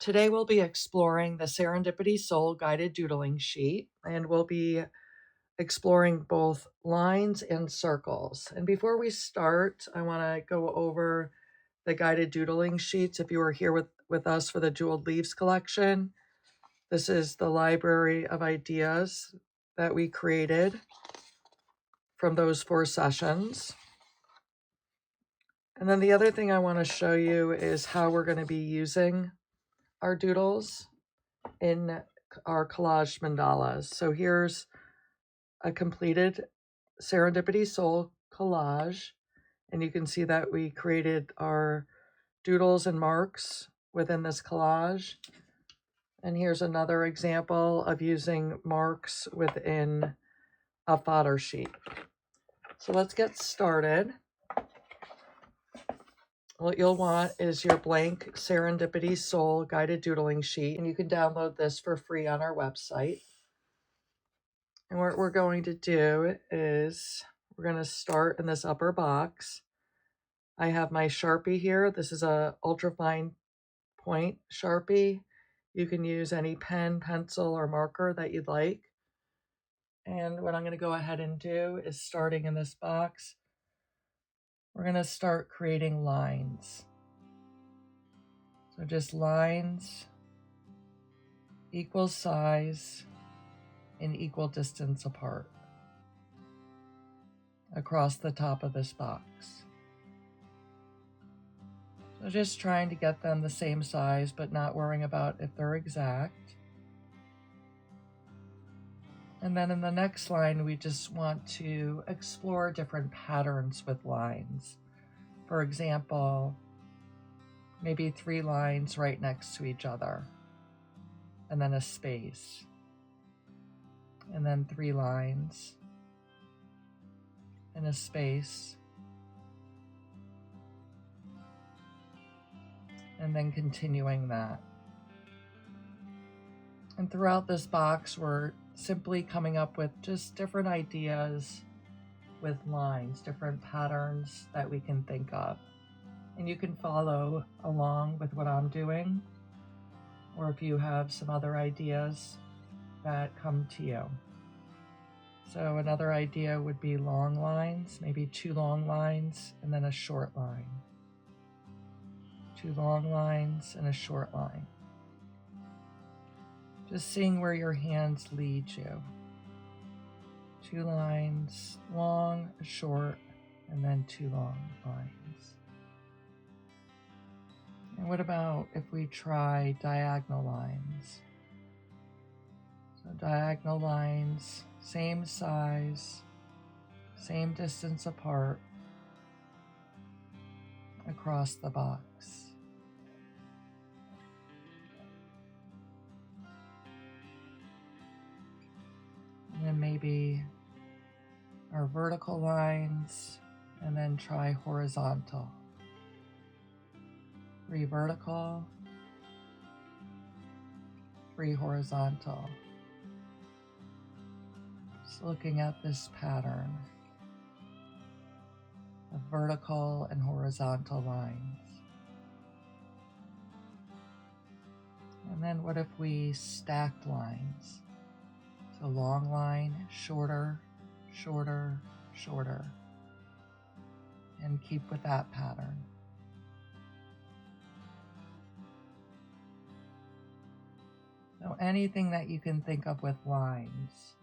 Today we'll be exploring the Serendipity Soul Guided Doodling sheet, and we'll be exploring both lines and circles. And before we start, I want to go over the Guided Doodling sheets. If you were here with us for the Jeweled Leaves collection, this is the library of ideas that we created from those 4 sessions. And then the other thing I want to show you is how we're going to be using our doodles in our collage mandalas. So here's a completed Serendipity Soul collage, and you can see that we created our doodles and marks within this collage. And here's another example of using marks within a fodder sheet. So let's get started. What you'll want is your blank Serendipity Soul Guided Doodling sheet, and you can download this for free on our website. And what we're going to do is we're going to start in this upper box. I have my Sharpie here. This is a ultrafine point Sharpie. You can use any pen, pencil, or marker that you'd like. And what I'm going to go ahead and do is, starting in this box, we're going to start creating lines. So just lines, equal size, and equal distance apart across the top of this box. So just trying to get them the same size, but not worrying about if they're exact. And then in the next line, we just want to explore different patterns with lines. For example, maybe 3 lines right next to each other, and then a space, and then 3 lines, and a space, and then continuing that. And throughout this box, we're simply coming up with just different ideas with lines, different patterns that we can think of. And you can follow along with what I'm doing, or if you have some other ideas that come to you. So another idea would be long lines, maybe 2 long lines and then a short line. 2 long lines and a short line. Just seeing where your hands lead you. 2 lines, long, short, and then 2 long lines. And what about if we try diagonal lines? So diagonal lines, same size, same distance apart across the box. And then maybe our vertical lines, and then try horizontal. 3 vertical, 3 horizontal. Just looking at this pattern of vertical and horizontal lines. And then what if we stacked lines? So long line, shorter, shorter, shorter. And keep with that pattern. So anything that you can think of with lines.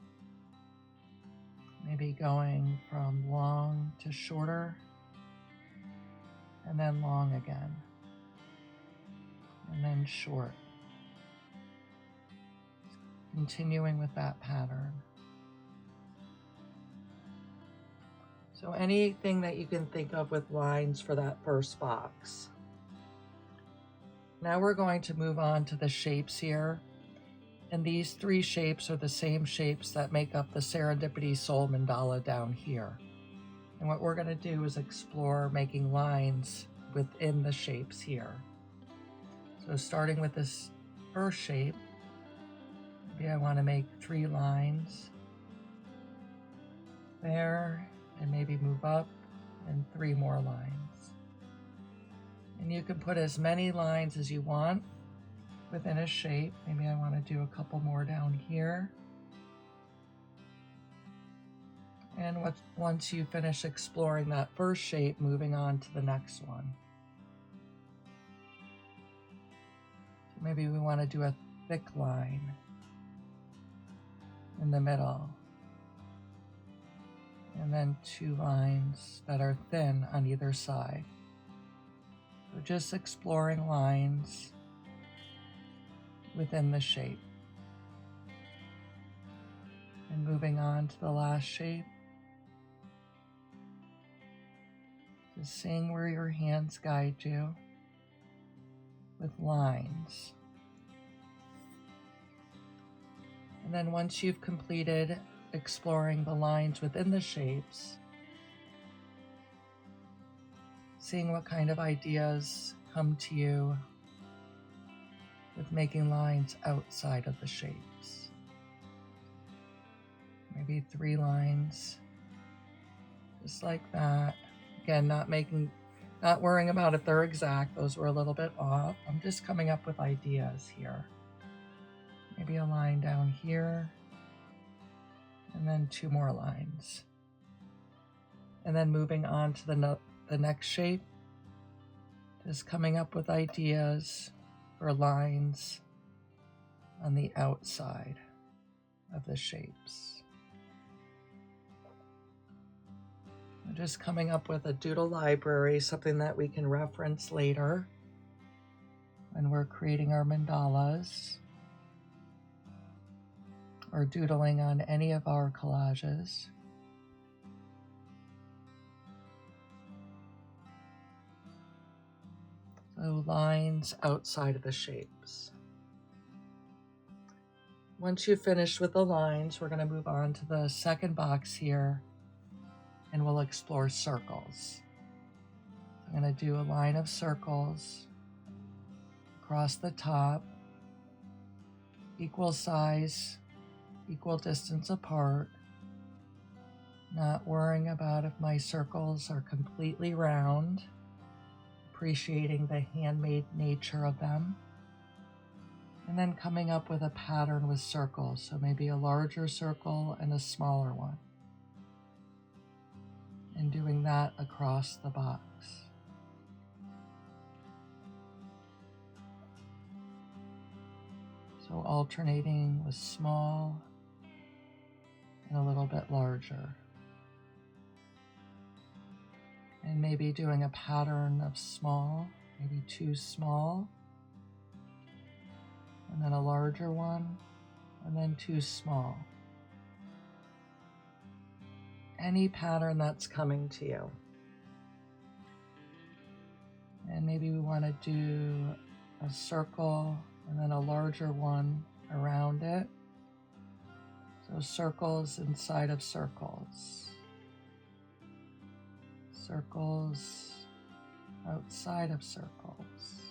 Maybe going from long to shorter, and then long again, and then short. Continuing with that pattern. So anything that you can think of with lines for that first box. Now we're going to move on to the shapes here. And these 3 shapes are the same shapes that make up the Serendipity Soul mandala down here. And what we're going to do is explore making lines within the shapes here. So starting with this first shape, maybe I want to make 3 lines there, and maybe move up and 3 more lines. And you can put as many lines as you want. within a shape. Maybe I want to do a couple more down here. And once you finish exploring that first shape, moving on to the next one. So maybe we want to do a thick line in the middle. And then 2 lines that are thin on either side. So just exploring lines within the shape. And moving on to the last shape. Just seeing where your hands guide you with lines. And then once you've completed exploring the lines within the shapes, seeing what kind of ideas come to you with making lines outside of the shapes. Maybe 3 lines, just like that. Again, not worrying about if they're exact. Those were a little bit off. I'm just coming up with ideas here. Maybe a line down here, and then 2 more lines. And then moving on to the next shape, just coming up with ideas for lines on the outside of the shapes. I'm just coming up with a doodle library, something that we can reference later when we're creating our mandalas or doodling on any of our collages. So lines outside of the shapes. Once you've finished with the lines, we're going to move on to the second box here, and we'll explore circles. I'm going to do a line of circles across the top, equal size, equal distance apart, not worrying about if my circles are completely round, appreciating the handmade nature of them, and then coming up with a pattern with circles, so maybe a larger circle and a smaller one, and doing that across the box. So alternating with small and a little bit larger. And maybe doing a pattern of small, maybe 2 small, and then a larger one, and then 2 small. Any pattern that's coming to you. And maybe we want to do a circle and then a larger one around it. So circles inside of circles. Circles outside of circles.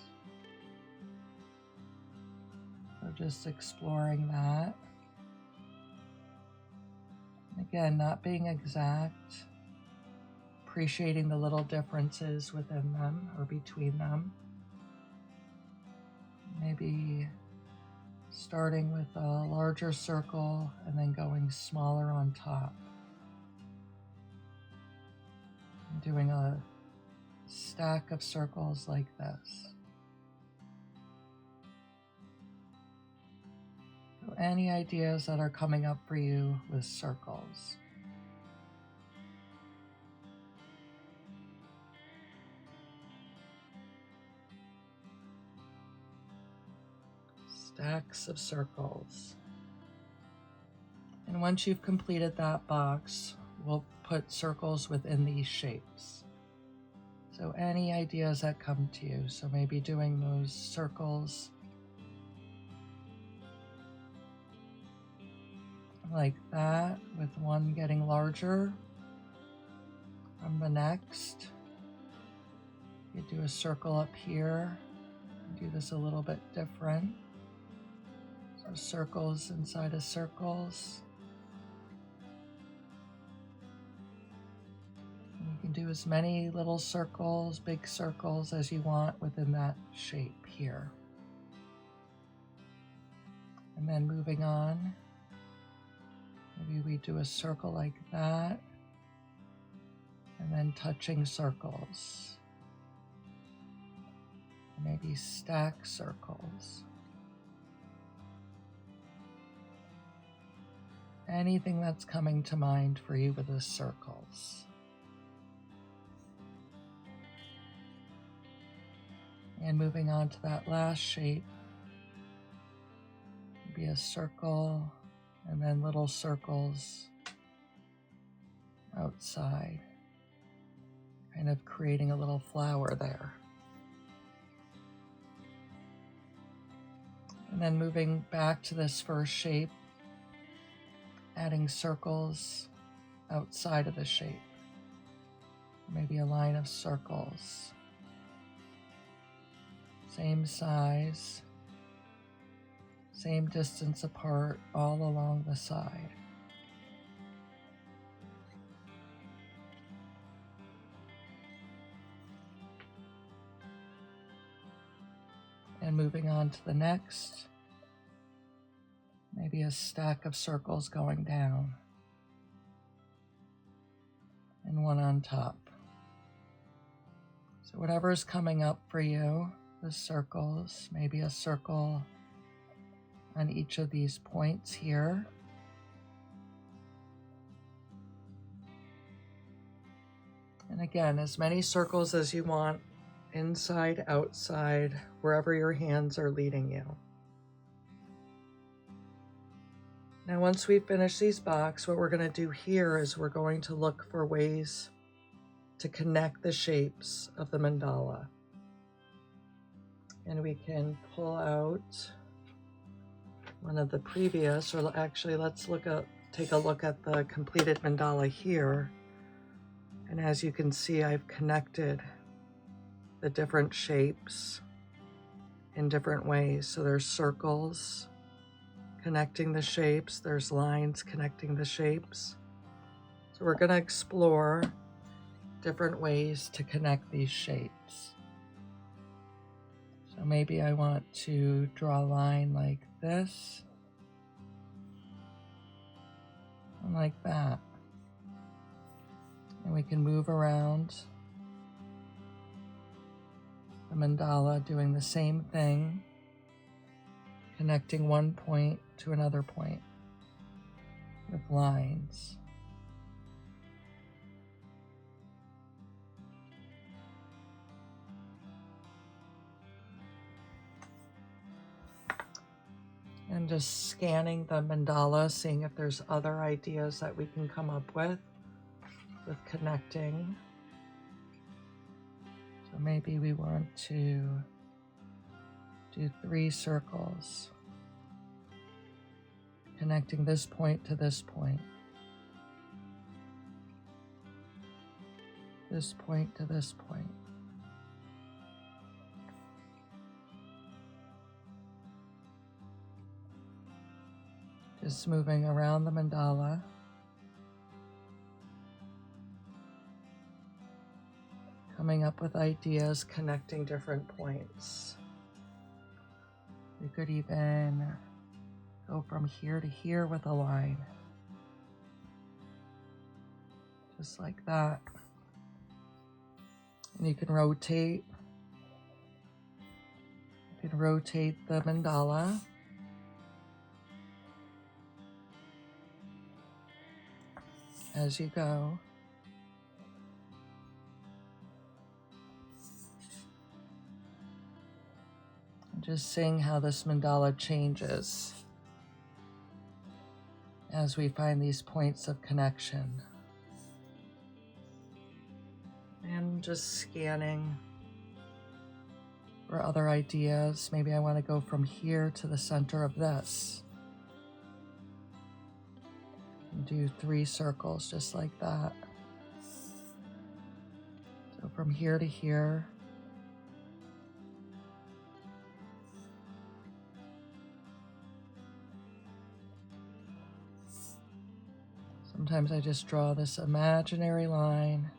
So just exploring that. Again, not being exact, appreciating the little differences within them or between them. Maybe starting with a larger circle and then going smaller on top. And doing a stack of circles like this. So any ideas that are coming up for you with circles? Stacks of circles. And once you've completed that box, we'll put circles within these shapes. So any ideas that come to you. So maybe doing those circles like that, with one getting larger from the next. You do a circle up here. Do this a little bit different. So circles inside of circles. And you can do as many little circles, big circles as you want within that shape here. And then moving on, maybe we do a circle like that, and then touching circles. Maybe stack circles. Anything that's coming to mind for you with the circles. And moving on to that last shape, maybe a circle, and then little circles outside, kind of creating a little flower there. And then moving back to this first shape, adding circles outside of the shape. Maybe a line of circles. Same size, same distance apart all along the side. And moving on to the next, maybe a stack of circles going down and one on top. So whatever is coming up for you, the circles, maybe a circle on each of these points here. And again, as many circles as you want, inside, outside, wherever your hands are leading you. Now, once we finish these boxes, what we're going to do here is we're going to look for ways to connect the shapes of the mandala. And we can pull out one of the previous, or actually let's take a look at the completed mandala here. And as you can see, I've connected the different shapes in different ways. So there's circles connecting the shapes, there's lines connecting the shapes. So we're going to explore different ways to connect these shapes. So maybe I want to draw a line like this and like that. And we can move around the mandala doing the same thing, connecting one point to another point with lines. And just scanning the mandala, seeing if there's other ideas that we can come up with connecting. So maybe we want to do 3 circles, connecting this point to this point, this point to this point. Just moving around the mandala. Coming up with ideas, connecting different points. We could even go from here to here with a line. Just like that. And you can rotate. You can rotate the mandala. As you go. Just seeing how this mandala changes as we find these points of connection. And just scanning for other ideas. Maybe I want to go from here to the center of this. And do 3 circles just like that. So from here to here. Sometimes I just draw this imaginary line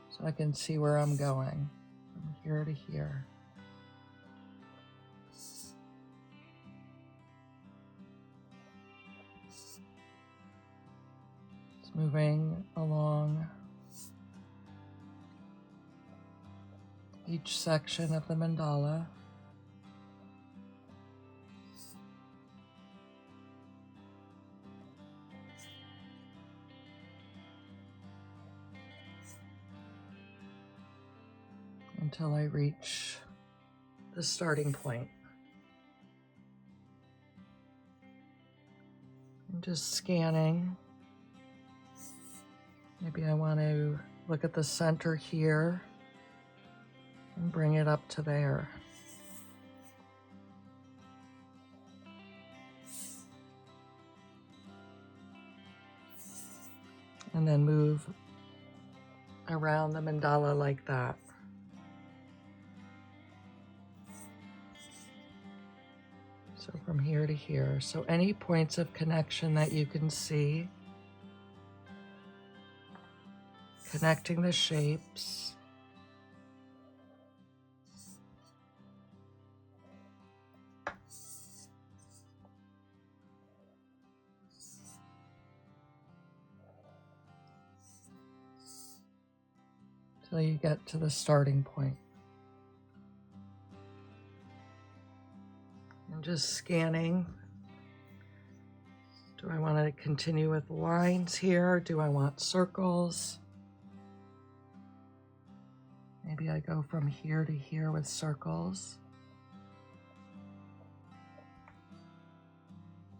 so I can see where I'm going from here to here. It's moving along each section of the mandala. Until I reach the starting point. I'm just scanning. Maybe I want to look at the center here and bring it up to there. And then move around the mandala like that. So from here to here. So any points of connection that you can see, connecting the shapes. Till you get to the starting point. I'm just scanning. Do I want to continue with lines here? Do I want circles? Maybe I go from here to here with circles.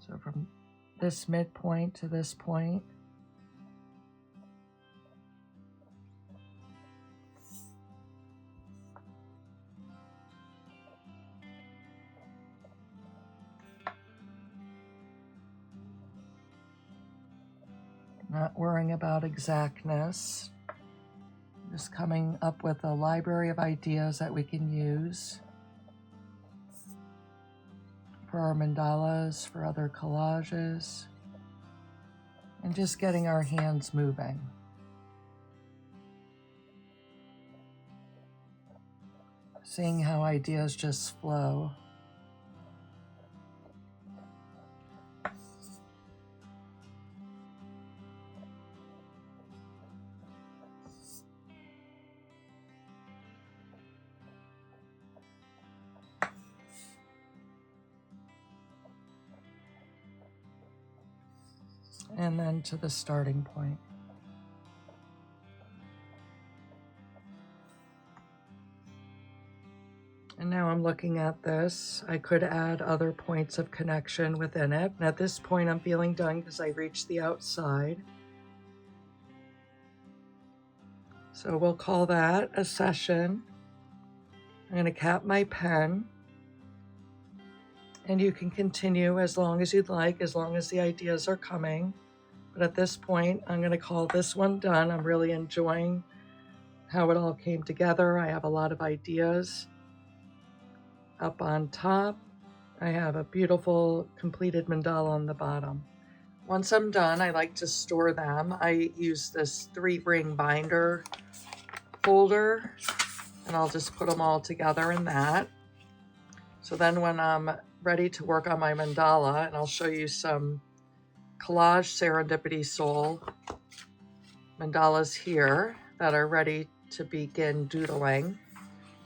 So from this midpoint to this point. Not worrying about exactness, just coming up with a library of ideas that we can use for our mandalas, for other collages, and just getting our hands moving. Seeing how ideas just flow. And then to the starting point. And now I'm looking at this. I could add other points of connection within it. And at this point, I'm feeling done because I reached the outside. So we'll call that a session. I'm going to cap my pen. And you can continue as long as you'd like, as long as the ideas are coming. But at this point, I'm going to call this one done. I'm really enjoying how it all came together. I have a lot of ideas. Up on top, I have a beautiful completed mandala on the bottom. Once I'm done, I like to store them. I use this 3-ring binder folder, and I'll just put them all together in that. So then when I'm ready to work on my mandala, and I'll show you some Collage Serendipity Soul mandalas here that are ready to begin doodling.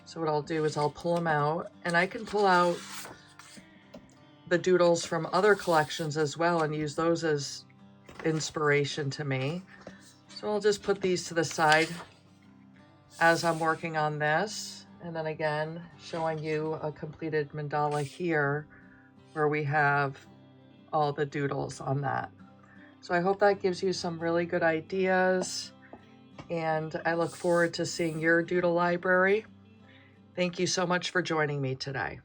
So what I'll do is I'll pull them out, and I can pull out the doodles from other collections as well and use those as inspiration to me. So I'll just put these to the side as I'm working on this. And then again, showing you a completed mandala here where we have all the doodles on that. So I hope that gives you some really good ideas, and I look forward to seeing your doodle library. Thank you so much for joining me today.